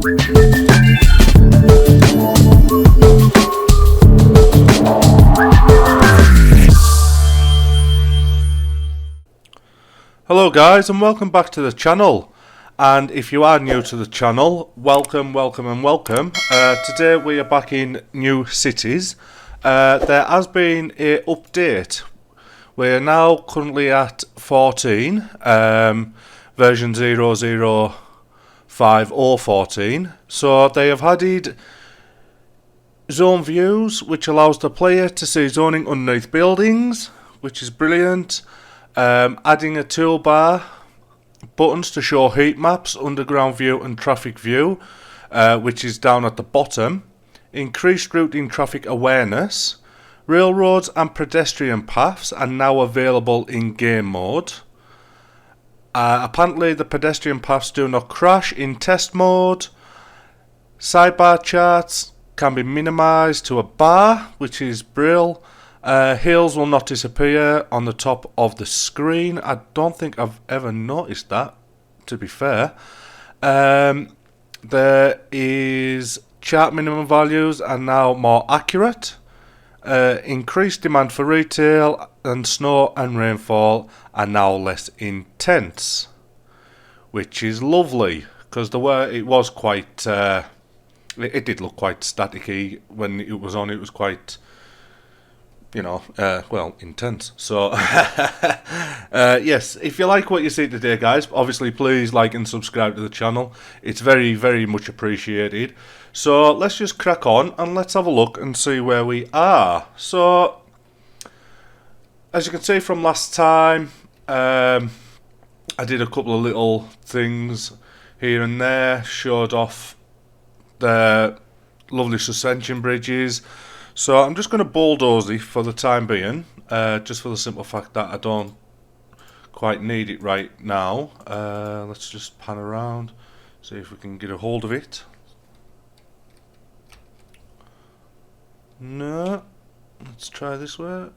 Hello guys, and welcome back to the channel. And if you are new to the channel, welcome and welcome. Today we are back in New Cities. There has been a update. We are now currently at 14, version 0.05014. So they have added zone views, which allows the player to see zoning underneath buildings, which is brilliant. Adding a toolbar, buttons to show heat maps, underground view and traffic view, which is down at the bottom. Increased routing traffic awareness. Railroads and pedestrian paths are now available in game mode. Apparently the pedestrian paths do not crash in test mode. Sidebar charts can be minimised to a bar, which is brill. Hills will not disappear on the top of the screen. I don't think I've ever noticed that, to be fair. There is chart minimum values are now more accurate. Increased demand for retail, and snow and rainfall are now less intense, which is lovely, because the way it was quite it did look quite staticky when it was on. It was quite, you know, well, intense. So yes, if you like what you see today, guys, obviously please like and subscribe to the channel. It's very much appreciated. So let's just crack on and let's have a look and see where we are. So as you can see from last time, I did a couple of little things here and there, showed off the lovely suspension bridges. So I'm just going to bulldoze it for the time being, just for the simple fact that I don't quite need it right now. Let's just pan around, see if we can get a hold of it. No, let's try this way.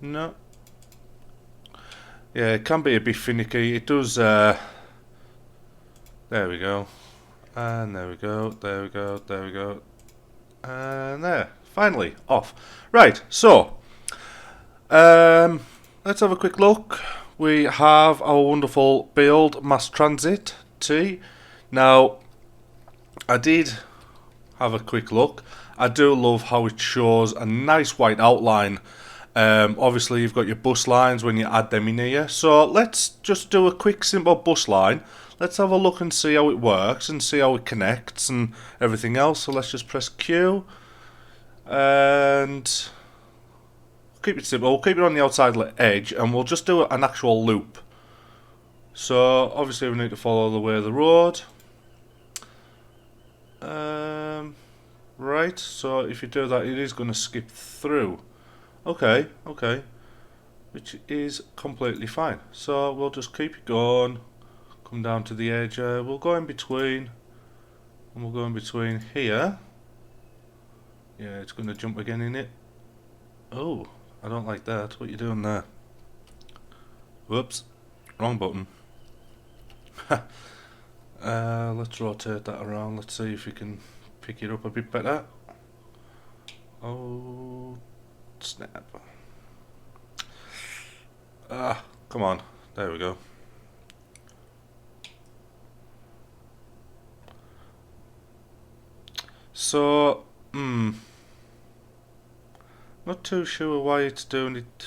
No. Yeah, it can be a bit finicky. It does. There we go. And there we go, there we go, there we go. And there, finally, off. Right, so, let's have a quick look. We have our wonderful build mass transit T. Now, I did have a quick look. I do love how it shows a nice white outline. Obviously, you've got your bus lines when you add them in here. So, let's just do a quick simple bus line. Let's have a look and see how it works and see how it connects and everything else. So let's just press Q and keep it simple. We'll keep it on the outside edge and we'll just do an actual loop. So obviously we need to follow the way of the road. Right, so if you do that, it is going to skip through. Okay, which is completely fine. So we'll just keep it going. Come down to the edge, we'll go in between, and we'll go in between here. Yeah, it's going to jump again in it. Oh, I don't like that. What are you doing there? Whoops, wrong button. Let's rotate that around. Let's see if we can pick it up a bit better. Oh, snap. Come on. There we go. So, not too sure why it's doing it,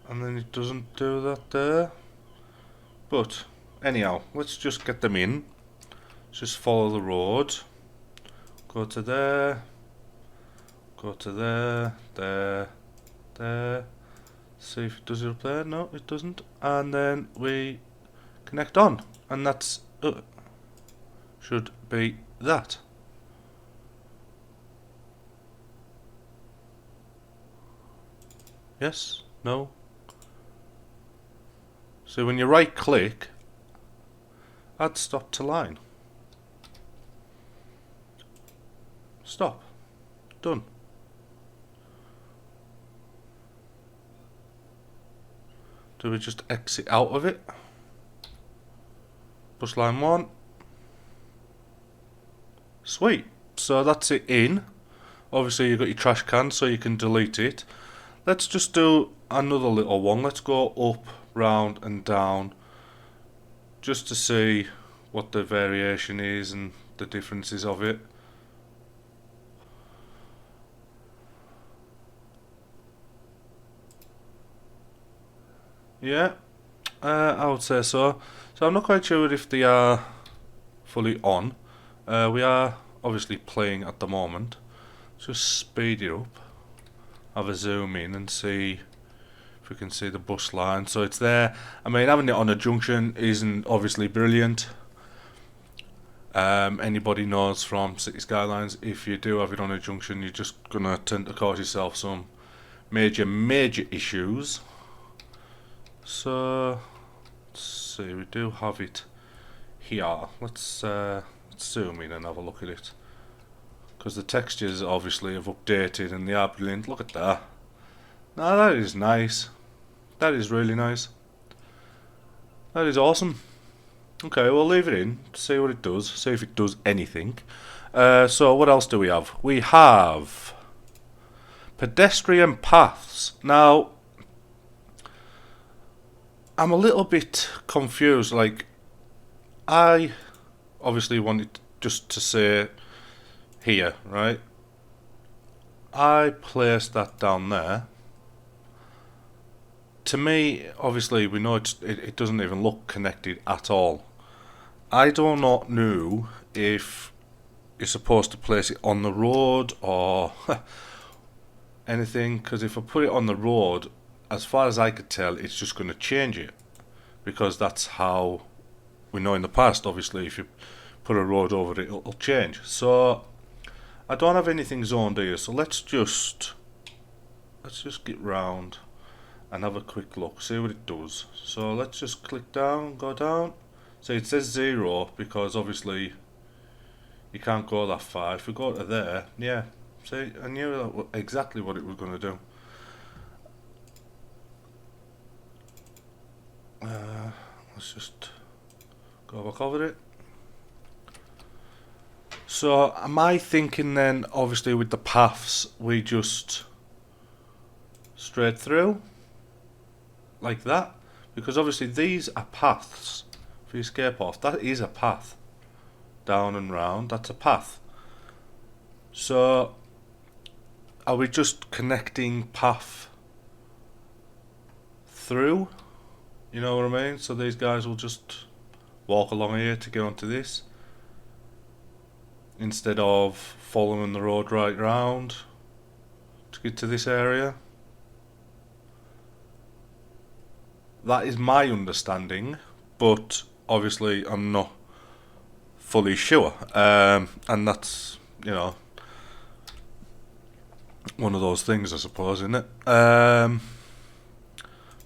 and then it doesn't do that there. But anyhow, let's just get them in. Just follow the road. Go to there. Go to there. There. See if it does it up there. No, it doesn't. And then we connect on, and that's should be that. Yes? No? So when you right click, add stop to line. Stop. Done. do we just exit out of it? Bus line 1. Sweet. So that's it in. Obviously you've got your trash can so you can delete it. Let's just do another little one. Let's go up, round and down just to see what the variation is and the differences of it. Yeah, I would say so. So I'm not quite sure if they are fully on. We are obviously playing at the moment. Just speed it up. Have a zoom in and see if we can see the bus line. So it's there. I mean, having it on a junction isn't obviously brilliant. Anybody knows from City Skylines, if you do have it on a junction, you're just gonna tend to cause yourself some major issues. So let's see, we do have it here. Let's zoom in and have a look at it, because the textures obviously have updated and they are brilliant. Look at that. Now that is nice. That is really nice. That is awesome. Okay, we'll leave it in, see what it does, see if it does anything. So what else do we have? We have pedestrian paths. Now, I'm a little bit confused. Like, I obviously wanted just to say here, right? I placed that down there. To me, obviously, we know it doesn't even look connected at all. I do not know if you're supposed to place it on the road or anything, because if I put it on the road, as far as I could tell, it's just going to change it, because that's how we know in the past. Obviously, if you put a road over it, it'll change. So I don't have anything zoned here, so let's just get round and have a quick look, see what it does. So let's just click down, go down. So it says 0 because obviously you can't go that far. If we go to there, yeah, see, I knew exactly what it was going to do. Let's just go back over it. So am I thinking then, obviously with the paths, we just straight through like that? Because obviously these are paths for your escape off. That is a path. Down and round, that's a path. So are we just connecting path through? You know what I mean? So these guys will just walk along here to get onto this, instead of following the road right round to get to this area. That is my understanding, but obviously I'm not fully sure, and that's, you know, one of those things, I suppose, isn't it?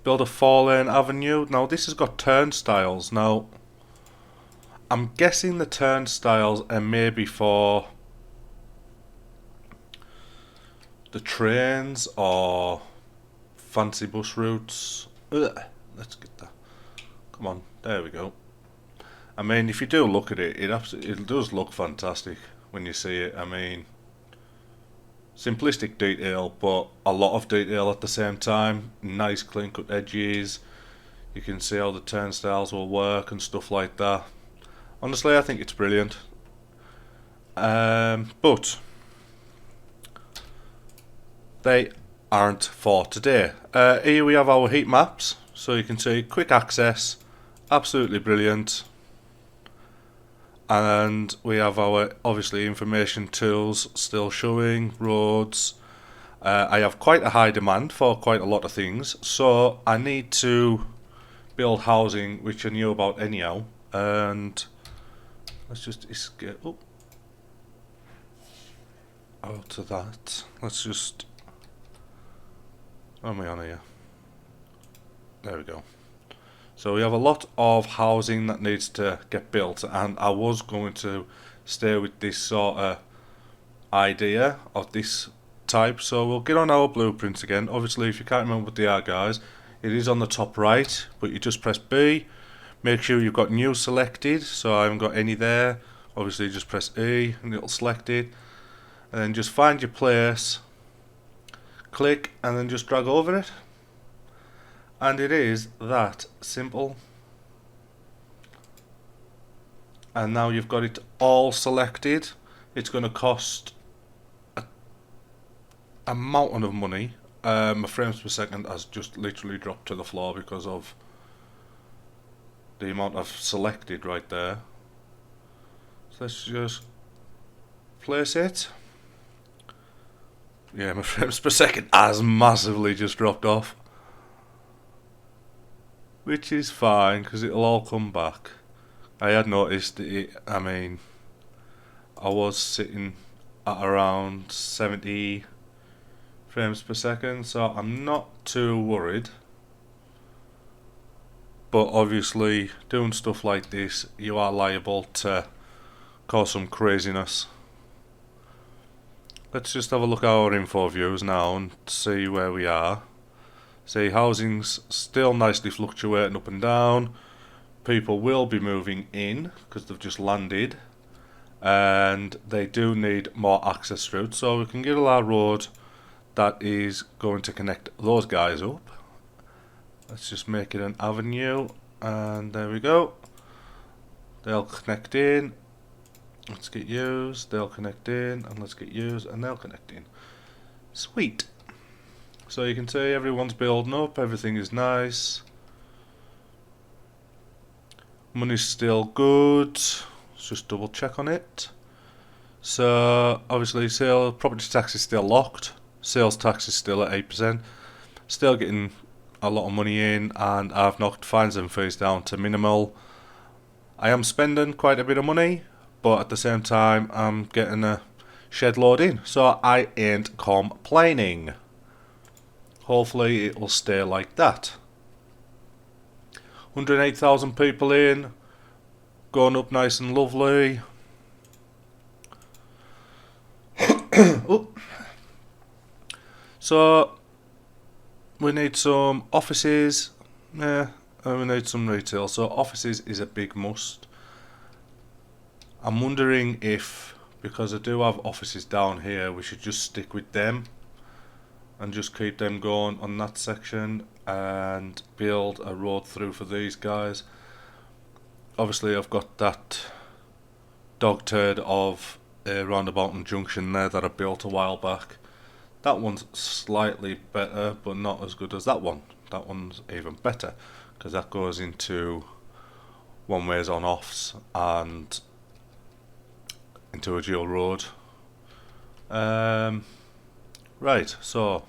Build a 4-lane avenue. Now this has got turnstiles. Now I'm guessing the turnstiles are maybe for the trains or fancy bus routes. Ugh, let's get that. Come on, there we go. I mean, if you do look at it, it does look fantastic when you see it. I mean, simplistic detail, but a lot of detail at the same time. Nice clean cut edges. You can see how the turnstiles will work and stuff like that. Honestly, I think it's brilliant. But they aren't for today. Here we have our heat maps, so you can see quick access, absolutely brilliant. And we have our, obviously, information tools still showing, roads. I have quite a high demand for quite a lot of things, so I need to build housing, which I knew about anyhow. And let's just escape up out of that. Let's just, where am I on here? There we go. So we have a lot of housing that needs to get built, and I was going to stay with this sort of idea of this type. So we'll get on our blueprints again. Obviously, if you can't remember what they are, guys, It is on the top right, but you just press B. Make sure you've got new selected, so I haven't got any there. Obviously just press E and it'll select it. And then just find your place, click, and then just drag over it. And it is that simple. And now you've got it all selected. It's going to cost a mountain of money. My frames per second has just literally dropped to the floor because of the amount I've selected right there. So let's just place it. Yeah, my frames per second has massively just dropped off, which is fine because it'll all come back. I had noticed it, I was sitting at around 70 frames per second, so I'm not too worried. But obviously, doing stuff like this, you are liable to cause some craziness. Let's just have a look at our info views now and see where we are. See, housing's still nicely fluctuating up and down. People will be moving in because they've just landed, and they do need more access routes, so we can get our road that is going to connect those guys up. Let's just make it an avenue, and there we go. They'll connect in. Let's get used. They'll connect in, and let's get used, and they'll connect in. Sweet. So you can see everyone's building up. Everything is nice. Money's still good. Let's just double check on it. So obviously, property tax is still locked. Sales tax is still at 8%. Still getting a lot of money in, and I've knocked fines and fees down to minimal. I am spending quite a bit of money, but at the same time I'm getting a shed load in, so I ain't complaining. Hopefully it will stay like that. 108,000 people in, going up nice and lovely. So we need some offices, and we need some retail. So offices is a big must. I'm wondering if, because I do have offices down here, we should just stick with them and just keep them going on that section and build a road through for these guys. Obviously I've got that dog turd of a roundabout and junction there that I built a while back. That one's slightly better, but not as good as that one. That one's even better because that goes into one ways on offs and into a dual road. Right, so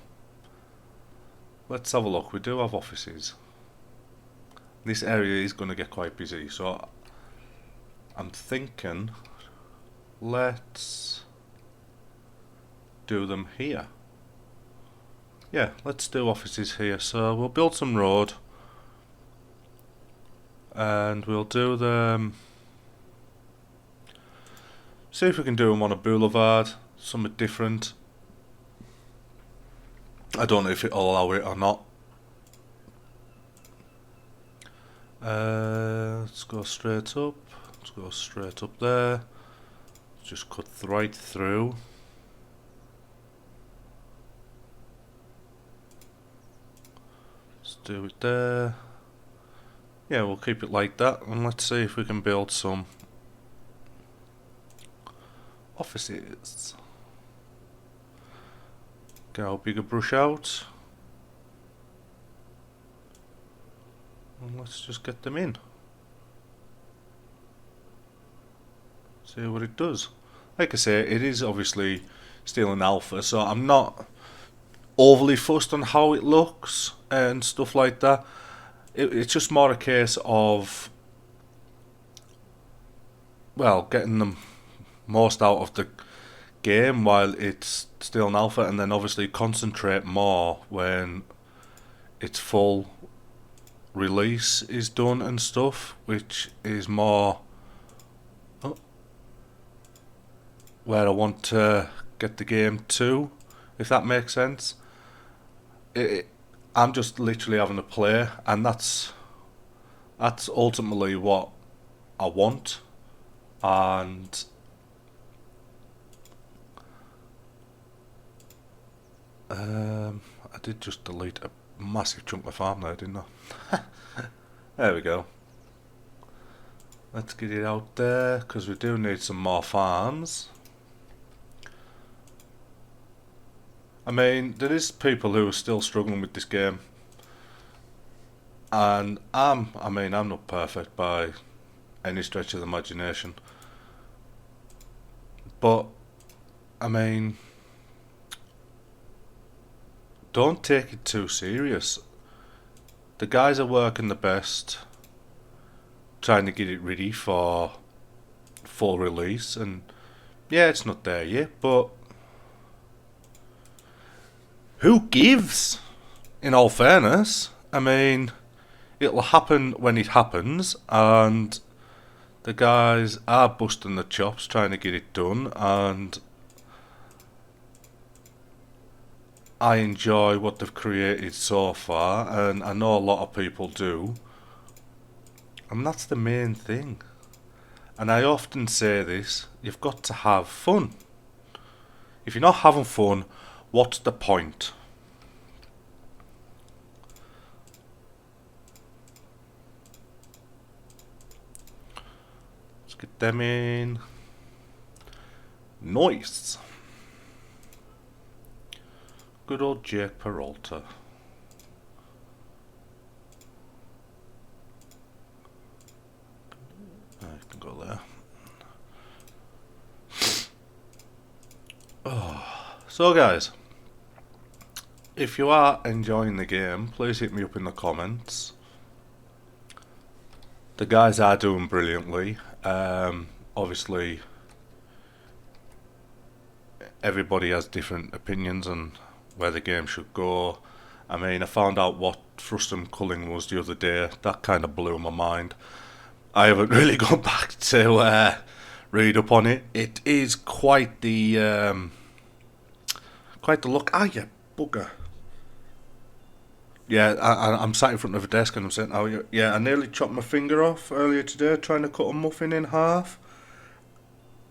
let's have a look. We do have offices. This area is going to get quite busy, so I'm thinking let's do them here. Yeah, let's do offices here. So we'll build some road and we'll do them. See if we can do them on a boulevard, something different. I don't know if it'll allow it or not. Let's go straight up. Let's go straight up there. Just cut right through. Let's do it there. Yeah, we'll keep it like that, and let's see if we can build some offices. Get our bigger brush out, and let's just get them in. See what it does. Like I say, it is obviously still an alpha, so I'm not overly fussed on how it looks and stuff like that. It's just more a case of, well, getting the most out of the game while it's still an alpha, and then obviously concentrate more when its full release is done and stuff, which is more where I want to get the game to, if that makes sense. I'm just literally having a play, and that's ultimately what I want. And I did just delete a massive chunk of farm there, didn't I? There we go. Let's get it out there, because we do need some more farms. I mean, there is people who are still struggling with this game. And I'm not perfect by any stretch of the imagination. But, I mean, don't take it too serious. The guys are working the best, trying to get it ready for full release, and yeah, it's not there yet, but who gives? In all fairness, I mean, it'll happen when it happens, and the guys are busting the chops trying to get it done, and I enjoy what they've created so far, and I know a lot of people do, and that's the main thing. And I often say this, you've got to have fun. If you're not having fun, what's the point? Let's get them in. Nice. Good old Jake Peralta. I can go there. Oh. So guys, if you are enjoying the game, please hit me up in the comments. The guys are doing brilliantly. Obviously, everybody has different opinions on where the game should go. I mean, I found out what frustum culling was the other day. That kind of blew my mind. I haven't really gone back to read up on it. It is quite the look. Ah, you bugger. Yeah, I'm sat in front of a desk and I'm saying, oh yeah, I nearly chopped my finger off earlier today trying to cut a muffin in half,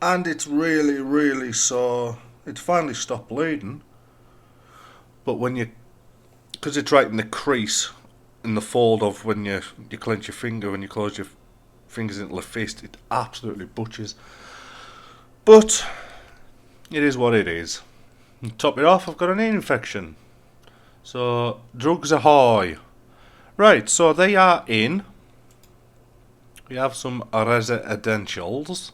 and it's really, really sore. It finally stopped bleeding, but because it's right in the crease, in the fold of when you clench your finger, when you close your fingers into a fist, it absolutely butchers. But it is what it is. And top it off, I've got an ear infection. So, drugs ahoy. Right, so they are in. We have some residentials.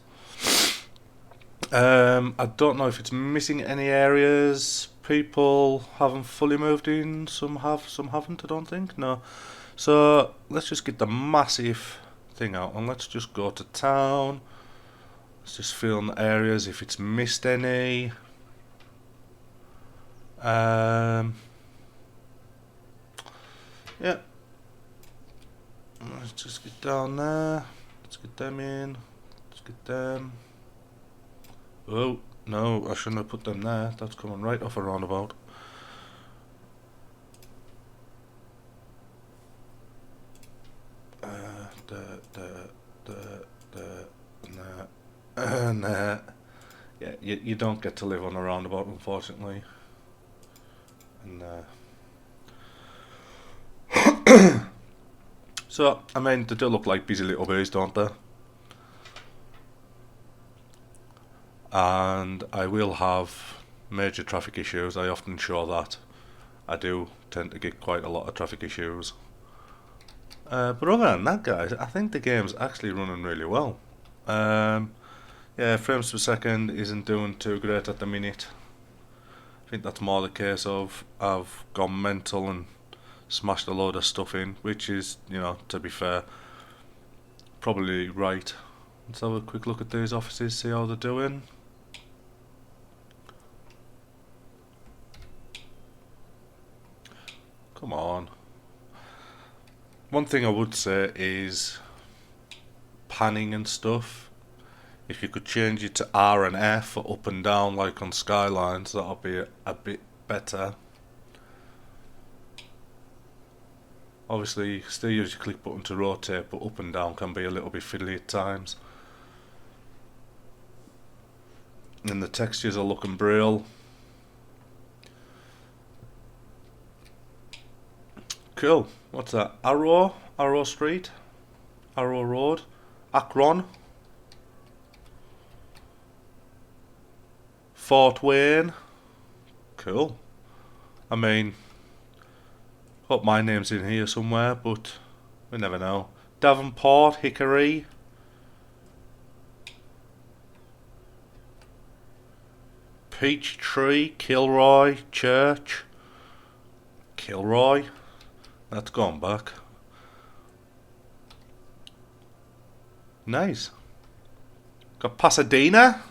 I don't know if it's missing any areas. People haven't fully moved in. Some have, some haven't, I don't think. No. So, let's just get the massive thing out and let's just go to town. Let's just fill in the areas if it's missed any. Yeah. Let's just get down there. Let's get them in. Let's get them. Oh, no, I shouldn't have put them there. That's coming right off a roundabout. Nah. Yeah, you don't get to live on a roundabout, unfortunately. And so, I mean, they do look like busy little bees, don't they? And I will have major traffic issues. I often show that. I do tend to get quite a lot of traffic issues. But other than that, guys, I think the game's actually running really well. Yeah, frames per second isn't doing too great at the minute. I think that's more the case of I've gone mental and smashed a load of stuff in, which is, you know, to be fair, probably right. Let's have a quick look at these offices, see how they're doing. Come on. One thing I would say is panning and stuff. If you could change it to R and F for up and down like on Skylines, that'll be a bit better. Obviously, still use your click button to rotate, but up and down can be a little bit fiddly at times. And the textures are looking brilliant. Cool. What's that? Arrow Street? Arrow Road? Akron? Fort Wayne? Cool. I mean, hope my name's in here somewhere, but we never know. Davenport, Hickory. Peachtree, Kilroy, Church. Kilroy? That's gone back. Nice. Got Pasadena.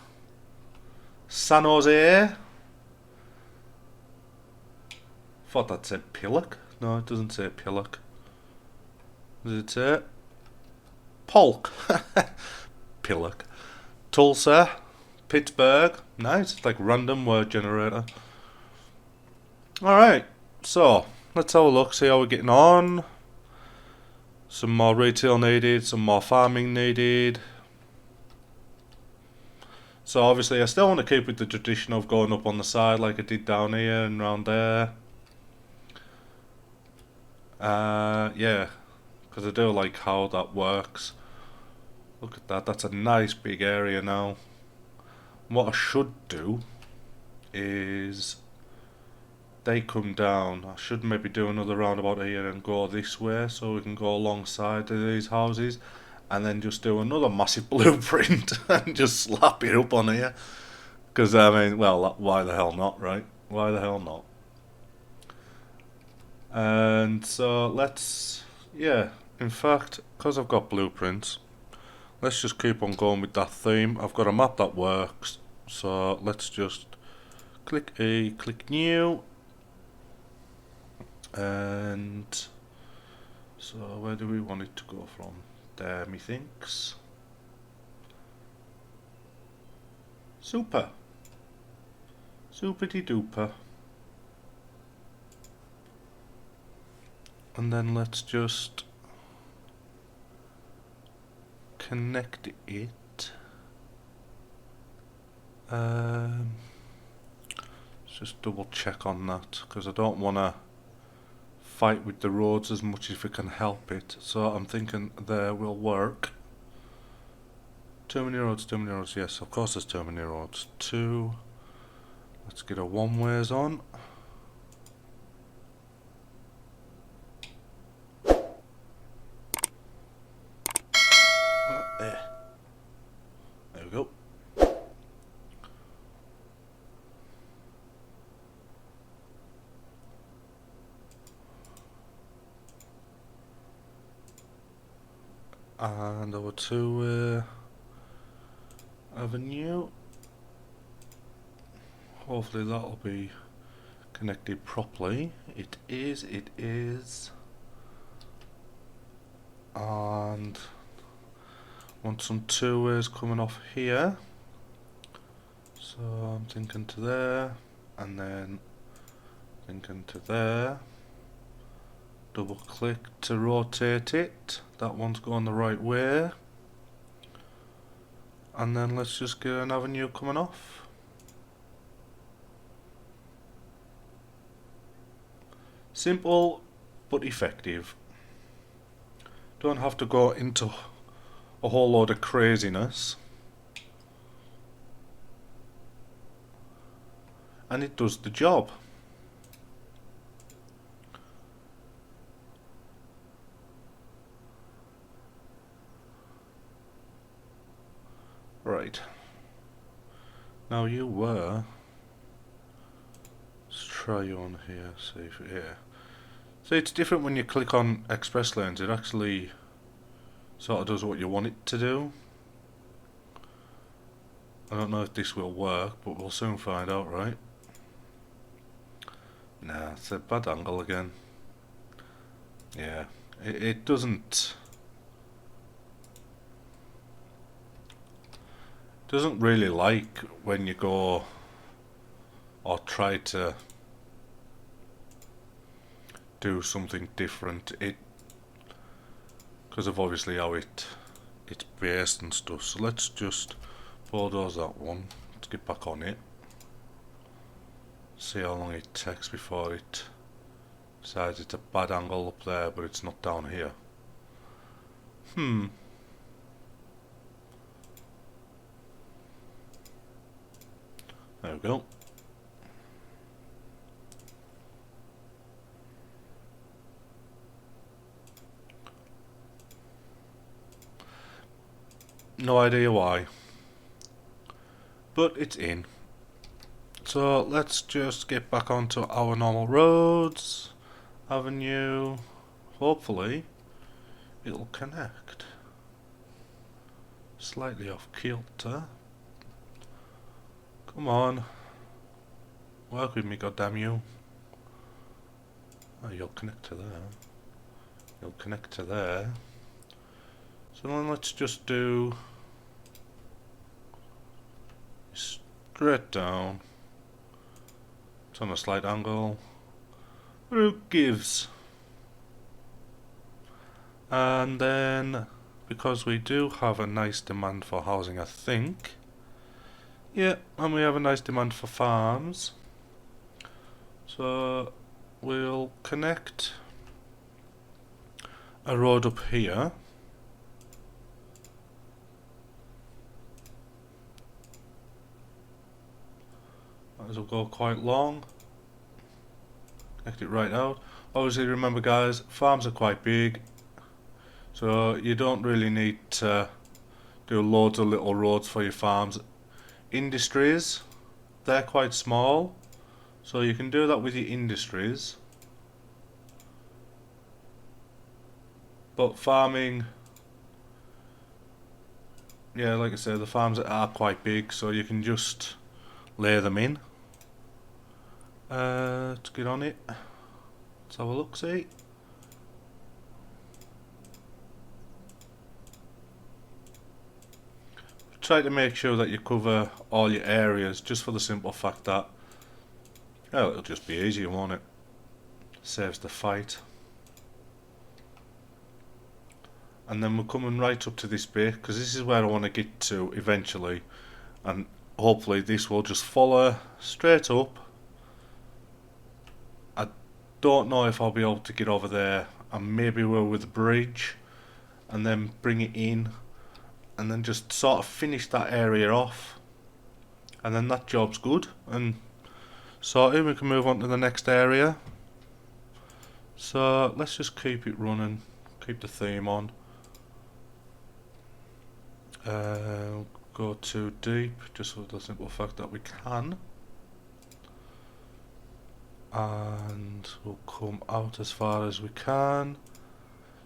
San Jose. Thought that said Pillock. No, it doesn't say Pillock. Does it say Polk? Pillock. Tulsa. Pittsburgh. Nice. It's like random word generator. Alright. So, let's have a look. See how we're getting on. Some more retail needed. Some more farming needed. So obviously I still want to keep with the tradition of going up on the side like I did down here and round there. Yeah, because I do like how that works. Look at that, that's a nice big area now. What I should do is they come down. I should maybe do another roundabout here and go this way so we can go alongside of these houses. And then just do another massive blueprint and just slap it up on here. Because, I mean, well, why the hell not, right? Why the hell not? And so let's, yeah, in fact, because I've got blueprints, let's just keep on going with that theme. I've got a map that works. So let's just click E, click new. And so where do we want it to go from? There, methinks. Super. Superty duper. And then let's just connect it. Let's just double check on that because I don't want to fight with the roads as much if we can help it. So I'm thinking there will work. Too many roads, yes, of course there's too many roads. Two. Let's get a one-ways on. There. There we go. And over to Avenue. Hopefully that'll be connected properly. It is. And want some two-ways coming off here. So I'm thinking to there, and then thinking to there. Double click to rotate it. That one's going the right way. And then let's just get an avenue coming off. Simple but effective. Don't have to go into a whole load of craziness. And it does the job. Right. Now you were. Let's try you on here. See if here. So it's different when you click on express lanes. It actually sort of does what you want it to do. I don't know if this will work, but we'll soon find out, right? Nah, it's a bad angle again. Yeah, it doesn't really like when you go or try to do something different. It because of obviously how it's based and stuff. So let's just bulldoze that one. Let's get back on it. See how long it takes before it decides it's a bad angle up there, but it's not down here. There we go. No idea why, but it's in. So let's just get back onto our normal roads, avenue. Hopefully it'll connect. Slightly off kilter. Come on, work with me, goddamn you. Oh, you'll connect to there. You'll connect to there. So then let's just do straight down. It's on a slight angle. Who gives? And then, because we do have a nice demand for housing, I think. Yeah, and we have a nice demand for farms. So we'll connect a road up here. This will go quite long. Connect it right out. Obviously, remember guys, farms are quite big, so you don't really need to do loads of little roads for your farms. Industries, they're quite small, so you can do that with your industries. But farming, yeah, like I said, the farms are quite big, so you can just lay them in. Let's get on it. Let's have a look, see. Try to make sure that you cover all your areas, just for the simple fact that, oh, it'll just be easier, won't it? Saves the fight. And then we're coming right up to this bit, because this is where I want to get to eventually, and hopefully this will just follow straight up. I don't know if I'll be able to get over there, and maybe we're with the bridge, and then bring it in, and then just sort of finish that area off, and then that job's good and sorted. We can move on to the next area. So let's just keep it running, keep the theme on. Go too deep, just for the simple fact that we can, and we'll come out as far as we can.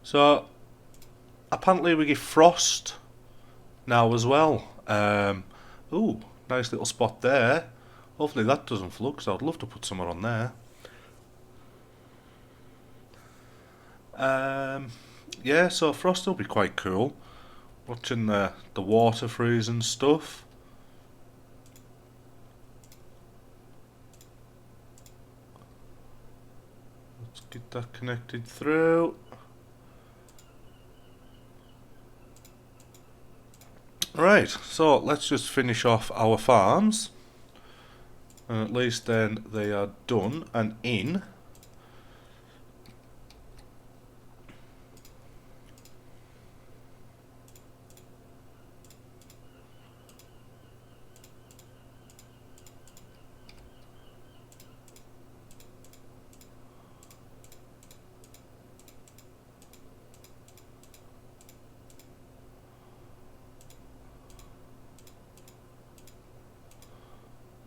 So apparently we get frost now as well. Ooh, nice little spot there. Hopefully that doesn't flux. I'd love to put somewhere on there. Yeah, so frost will be quite cool. Watching the water freeze and stuff. Let's get that connected through. Right, so let's just finish off our farms, and at least then they are done and in.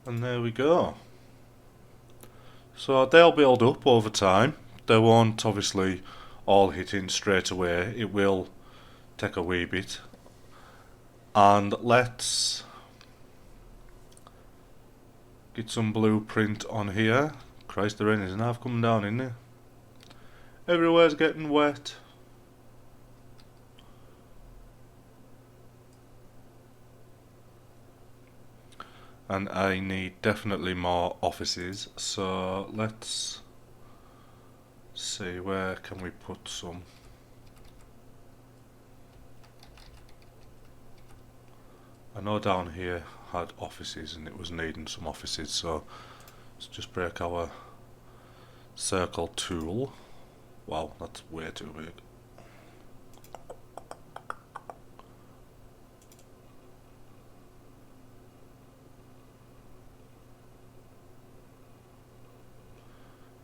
And there we go. So they'll build up over time. They won't obviously all hit in straight away. It will take a wee bit. And let's get some blueprint on here. Christ, the rain is now coming down, isn't it? Everywhere's getting wet. And I need definitely more offices, so let's see, where can we put some? know down here had offices and it was needing some offices, so let's just break our circle tool. Wow, that's way too big.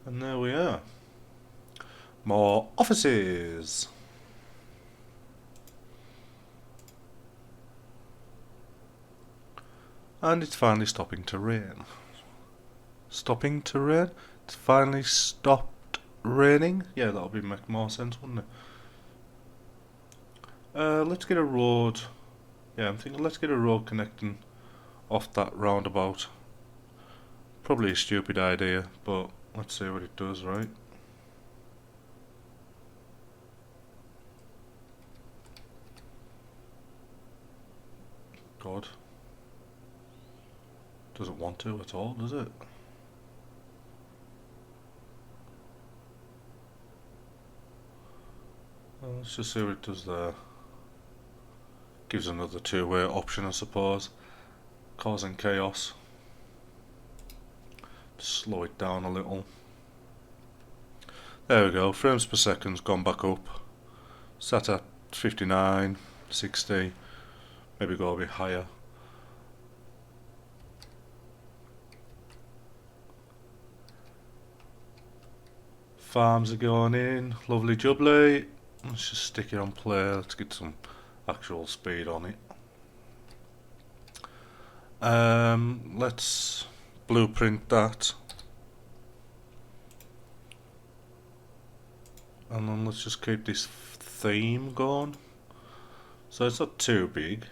And there we are. More offices. And it's finally stopping to rain. Stopping to rain? It's finally stopped raining? Yeah, that would make more sense, wouldn't it? Let's get a road. Yeah, I'm thinking let's get a road connecting off that roundabout. Probably a stupid idea, but let's see what it does, right? God. Doesn't want to at all, does it? Well, let's just see what it does there. Gives another two-way option, I suppose. Causing chaos. Slow it down a little. There we go, frames per second's gone back up. Sat at 59, 60, maybe go a bit higher. Farms are going in, lovely jubbly. Let's just stick it on play, let's get some actual speed on it. Let's blueprint that. And then let's just keep this theme going. So it's not too big.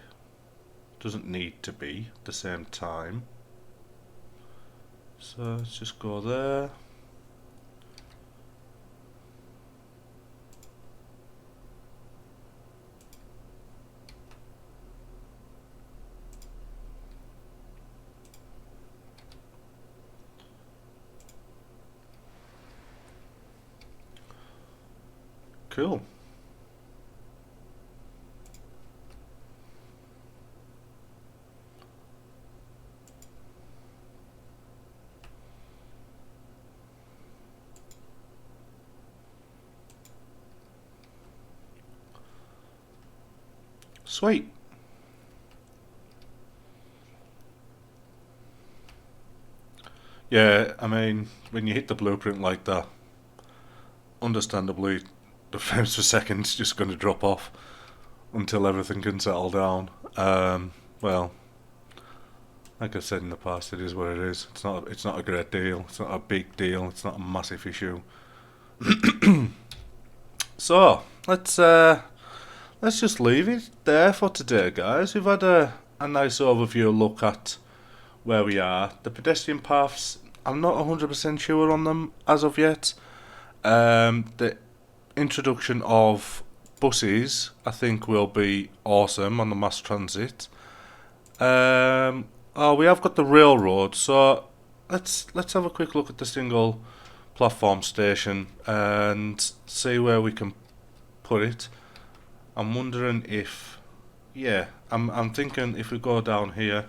Doesn't need to be at the same time. So let's just go there. Cool. Sweet. Yeah, I mean, when you hit the blueprint like that, understandably, the frames per second's just going to drop off until everything can settle down. Well, like I said in the past, it is what it is. It's not a great deal. It's not a big deal. It's not a massive issue. So let's just leave it there for today, guys. We've had a nice overview look at where we are. The pedestrian paths, I'm not 100% sure on them as of yet. The introduction of buses, I think, will be awesome on the mass transit. Oh, we have got the railroad, so let's have a quick look at the single platform station and see where we can put it. I'm wondering if, yeah, I'm thinking if we go down here,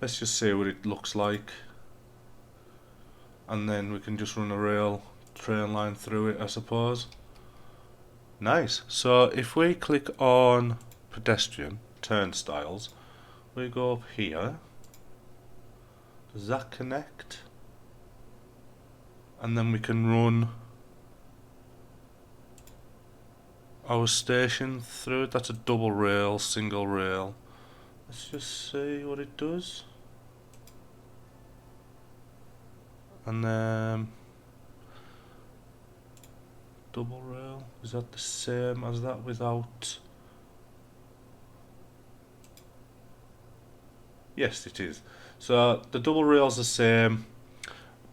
let's just see what it looks like, and then we can just run a rail train line through it, I suppose. Nice. So if we click on pedestrian turnstiles, we go up here. Does that connect? And then we can run our station through it. That's a double rail, single rail. Let's just see what it does. And then double rail, is that the same as that without? Yes, it is. So the double rail's the same,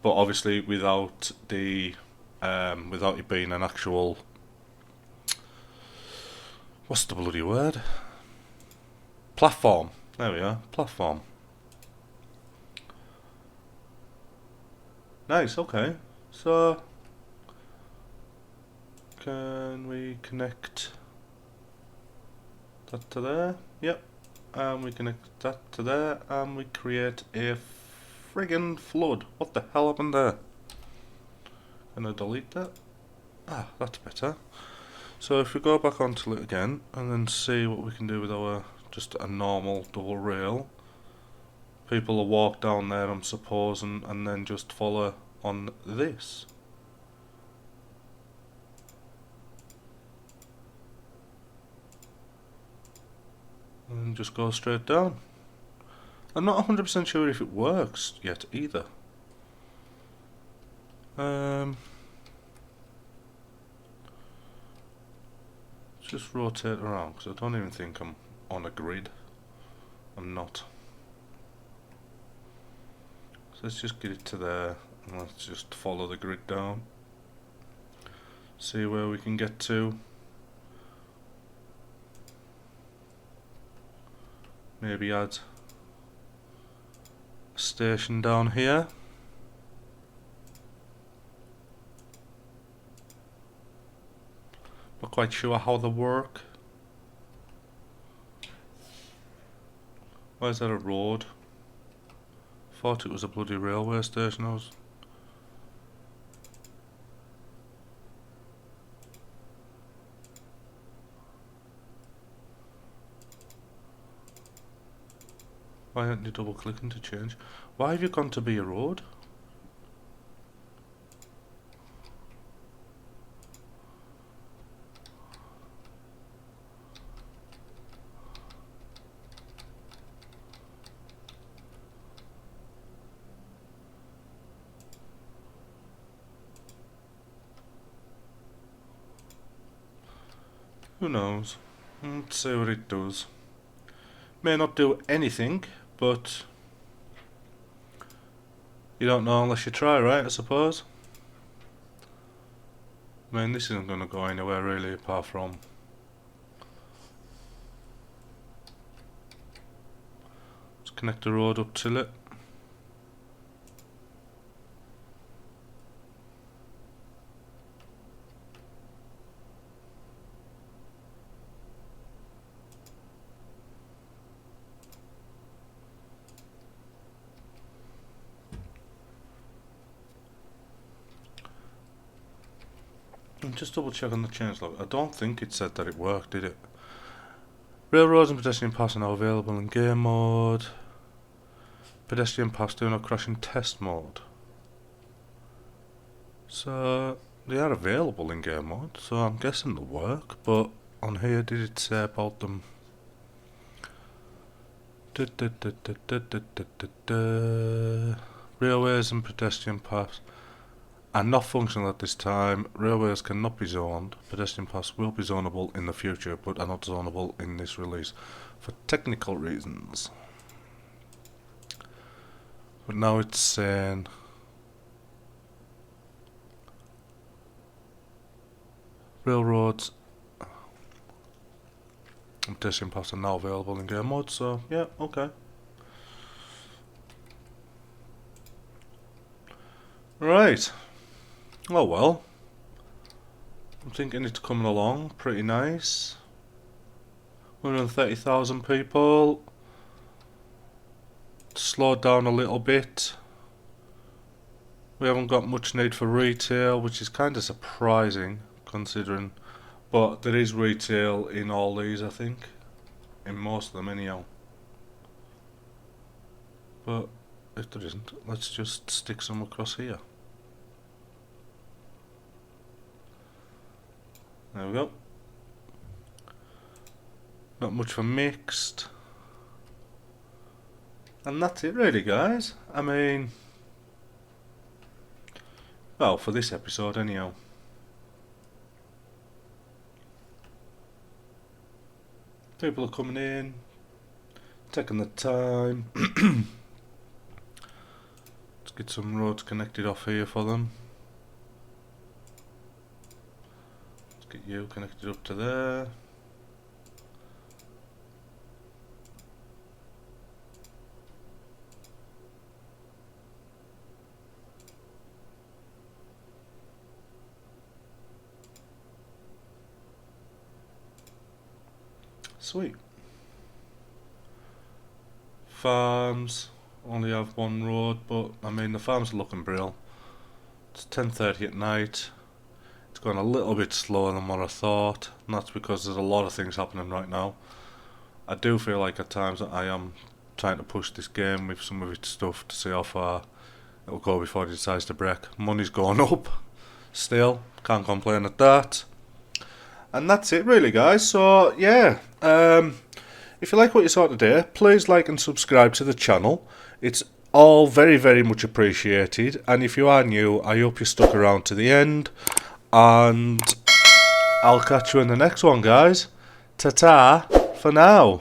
but obviously without the without it being an actual, what's the bloody word? Platform. There we are, platform. Nice, okay. So can we connect that to there? Yep. and we connect that to there, and we create a friggin' flood. What the hell happened there? Gonna delete that. Ah, that's better. So if we go back onto it again and then see what we can do with our just a normal double rail, people will walk down there, I'm supposing, and then just follow on this. And just go straight down. I'm not 100% sure if it works yet either. Just rotate around, because I don't even think I'm on a grid. I'm not. So let's just get it to there, and let's just follow the grid down. See where we can get to. Maybe add a station down here. Not quite sure how they work. Why is there a road? Thought it was a bloody railway station. Why aren't you double clicking to change? Why have you gone to be a road? Who knows? Let's see what it does. May not do anything, but you don't know unless you try, right? I suppose. I mean, this isn't going to go anywhere really, apart from let's connect the road up to it. And just double check on the change log. I don't think it said that it worked, did it? Railroads and pedestrian paths are now available in game mode. Pedestrian paths do not crash in test mode. So they are available in game mode, so I'm guessing they'll work, but on here did it say about them? Railways and pedestrian paths are not functional at this time. Railways cannot be zoned. Pedestrian paths will be zonable in the future, but are not zonable in this release for technical reasons. But now it's saying railroads and pedestrian paths are now available in game mode, so yeah, okay. Right. Oh well. I'm thinking it's coming along pretty nice. 130,000 people. Slowed down a little bit. We haven't got much need for retail, which is kind of surprising considering, but there is retail in all these, I think, in most of them anyhow. But if there isn't, let's just stick some across here. There we go. Not much for mixed. And that's it really, guys. I mean, well, for this episode anyhow. People are coming in, taking the time. Let's get some roads connected off here for them. Let's get you connected up to there. Sweet. farms only have one road, but I mean the farms are looking brilliant. It's 10:30 at night. It's going a little bit slower than what I thought, and that's because there's a lot of things happening right now. I do feel like at times that I am trying to push this game with some of its stuff to see how far it'll go before it decides to break. Money's going up, still, can't complain at that. And that's it really, guys. So yeah, if you like what you saw today, please like and subscribe to the channel. It's all very, very much appreciated. And if you are new, I hope you stuck around to the end. And I'll catch you in the next one, guys. Ta-ta for now.